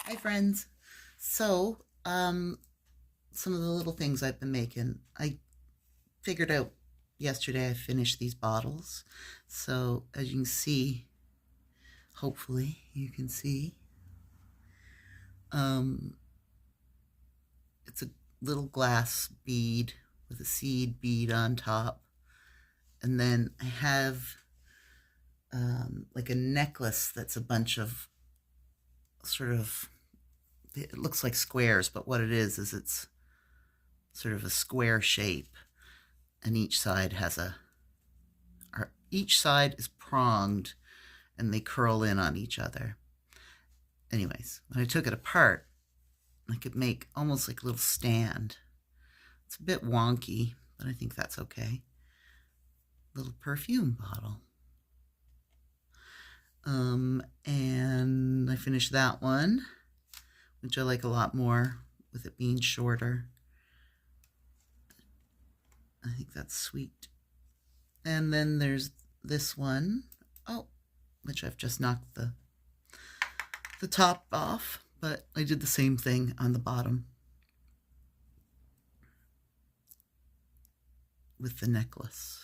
Hi friends. So, some of the little things I've been making. I figured out yesterday I finished these bottles. So, as you can see, hopefully you can see, um, it's a little glass bead with a seed bead on top. And then I have like a necklace that's a bunch of sort of, it looks like squares, but what it is it's sort of a square shape, and each side is pronged and they curl in on each other. Anyways, when I took it apart, I could make almost like a little stand. It's a bit wonky, but I think that's okay. Little perfume bottle. And I finished that one, which I like a lot more with it being shorter. I think that's sweet. And then there's this one, which I've just knocked the top off, but I did the same thing on the bottom with the necklace.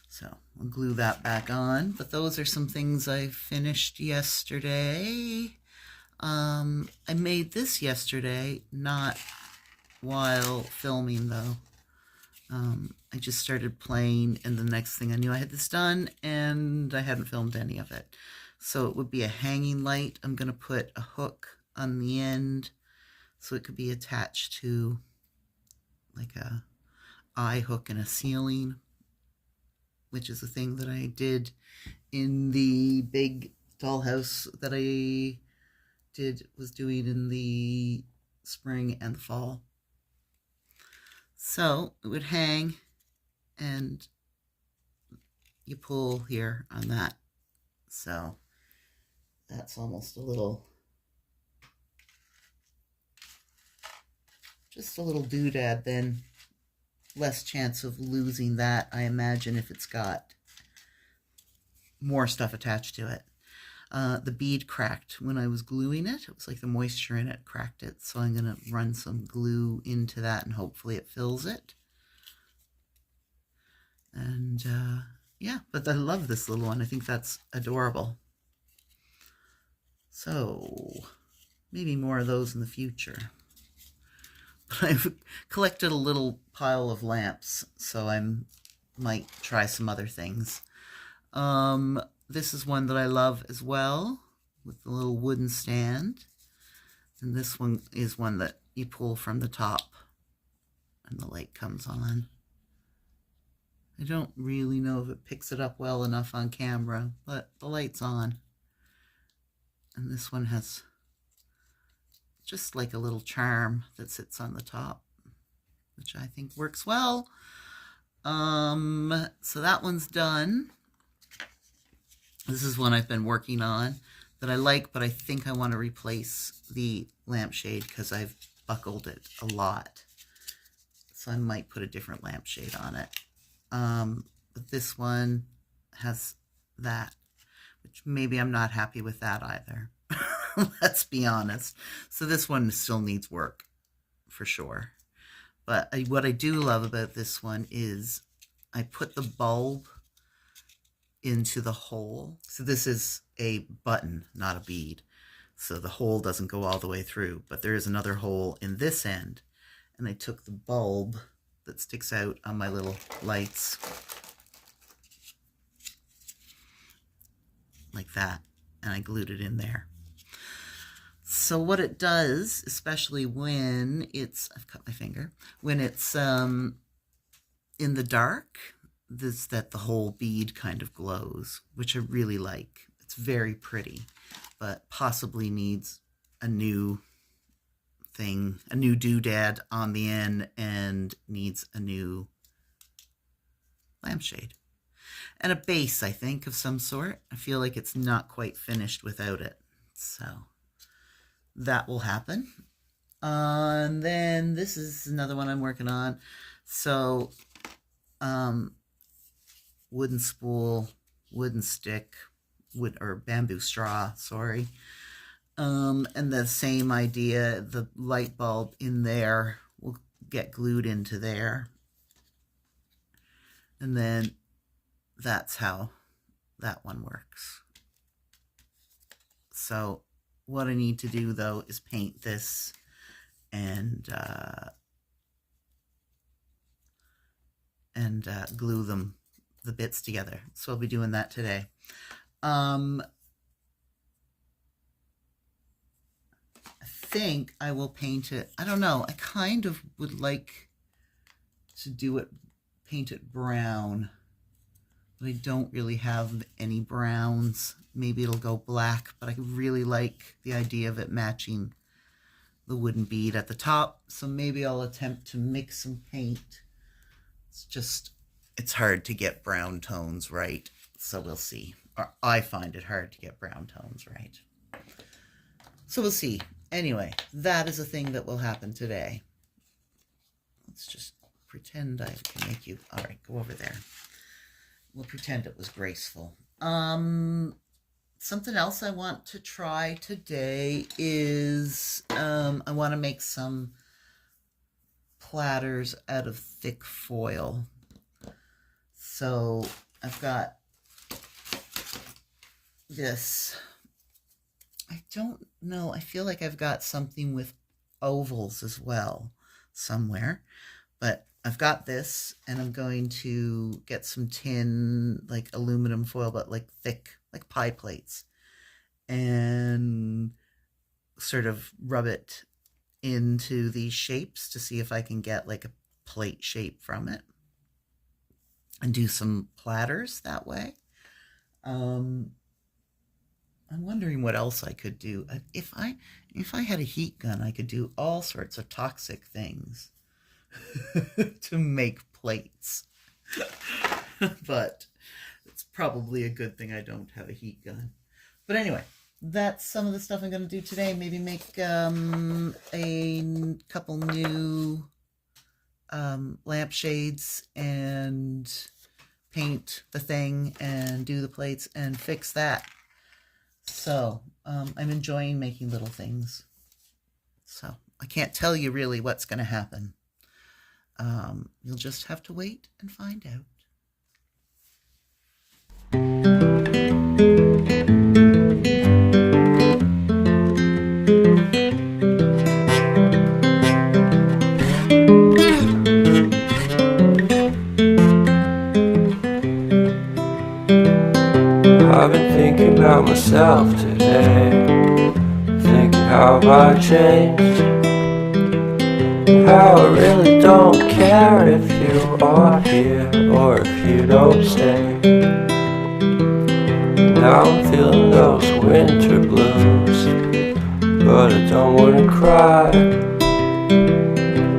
So I'll glue that back on, but those are some things I finished yesterday. I made this yesterday, not while filming though. I just started playing, and the next thing I knew I had this done, and I hadn't filmed any of it. So it would be a hanging light. I'm going to put a hook on the end so it could be attached to like a eye hook in a ceiling, which is a thing that I did in the big dollhouse that I was doing in the spring and the fall. So it would hang, and you pull here on that. So that's almost just a little doodad then. Less chance of losing that, I imagine, if it's got more stuff attached to it. The bead cracked when I was gluing it. It was like the moisture in it cracked it. So I'm going to run some glue into that and hopefully it fills it. And yeah, but I love this little one. I think that's adorable. So maybe more of those in the future. But I've collected a little pile of lamps, so I might try some other things. This is one that I love as well, with the little wooden stand. And this one is one that you pull from the top and the light comes on. I don't really know if it picks it up well enough on camera, but the light's on. And this one has just like a little charm that sits on the top, which I think works well. So that one's done. This is one I've been working on that I like, but I think I want to replace the lampshade because I've buckled it a lot. So I might put a different lampshade on it. But this one has that, which maybe I'm not happy with that either. Let's be honest. So this one still needs work for sure. But what I do love about this one is I put the bulb into the hole. So this is a button, not a bead. So the hole doesn't go all the way through, but there is another hole in this end. And I took the bulb that sticks out on my little lights like that, and I glued it in there. So what it does, especially when I've cut my finger, when it's in the dark, that the whole bead kind of glows, which I really like. It's very pretty, but possibly needs a new thing, a new doodad on the end, and needs a new lampshade. And a base, I think, of some sort. I feel like it's not quite finished without it. So that will happen. And then this is another one I'm working on. So wooden spool, wooden stick, wood or bamboo straw, sorry. And the same idea, the light bulb in there will get glued into there. And then that's how that one works. So what I need to do though is paint this and glue the bits together. So I'll be doing that today. I think I will paint it. I don't know. I kind of would like to do it, paint it brown, but I don't really have any browns. Maybe it'll go black, but I really like the idea of it matching the wooden bead at the top. So maybe I'll attempt to mix some paint. It's hard to get brown tones right. So we'll see. Or I find it hard to get brown tones right. So we'll see. Anyway, that is a thing that will happen today. Let's just pretend I can make you... All right, go over there. We'll pretend it was graceful. Something else I want to try today is I want to make some platters out of thick foil. So I've got this. I don't know. I feel like I've got something with ovals as well somewhere. But I've got this, and I'm going to get some tin, like aluminum foil, but like thick, like pie plates, and sort of rub it into these shapes to see if I can get like a plate shape from it and do some platters that way. I'm wondering what else I could do. If I had a heat gun, I could do all sorts of toxic things to make plates. But it's probably a good thing I don't have a heat gun. But anyway, that's some of the stuff I'm going to do today. Maybe make a couple new lampshades and paint the thing and do the plates and fix that. So I'm enjoying making little things. So I can't tell you really what's going to happen. You'll just have to wait and find out. I've been thinking about myself today, thinking how I changed, how I really don't care if you are here or if you don't stay. Now I'm feeling those winter blues, but I don't wanna cry.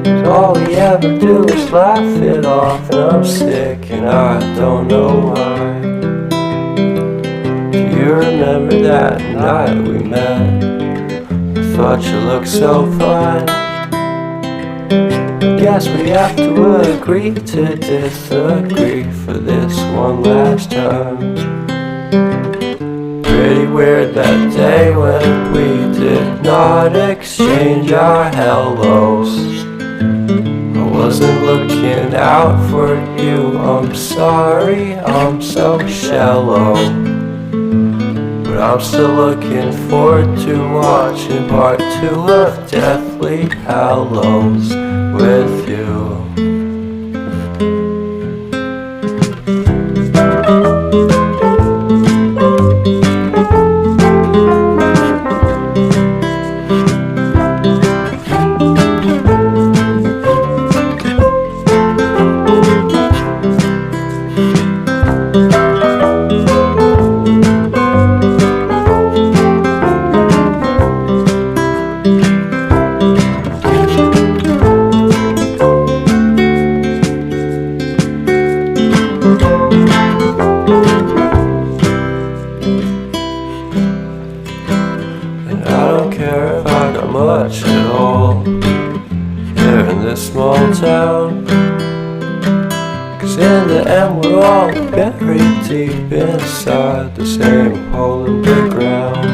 'Cause all we ever do is laugh it off, and I'm sick and I don't know why. You remember that night we met? I thought you looked so fine. Guess we have to agree to disagree for this one last time. Pretty weird that day when we did not exchange our hellos. I wasn't looking out for you, I'm sorry, I'm so shallow. But I'm still looking forward to watching part 2 of Deathly Hallows with you. deep inside the same hole in the ground.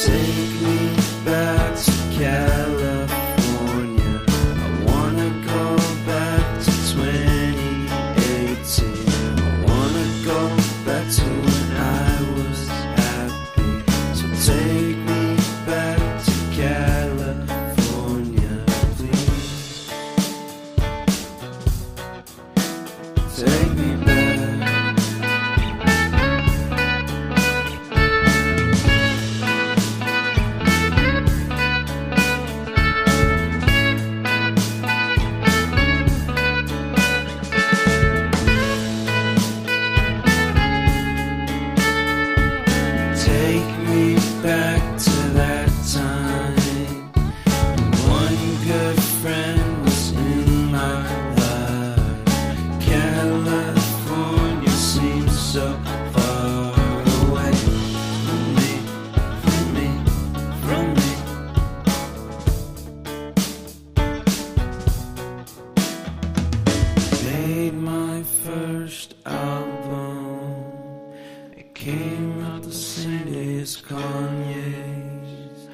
Take me back to California. I wanna go back to 2018. I wanna go back to when I was happy. So take me back to California, please. Take me back. Take me back to that time. One good friend was in my life. California seems so far away from me, from me, from me. Made my first album. It came out the same day as Kanye's.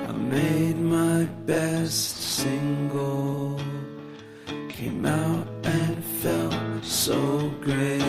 I made my best single. Came out and felt so great.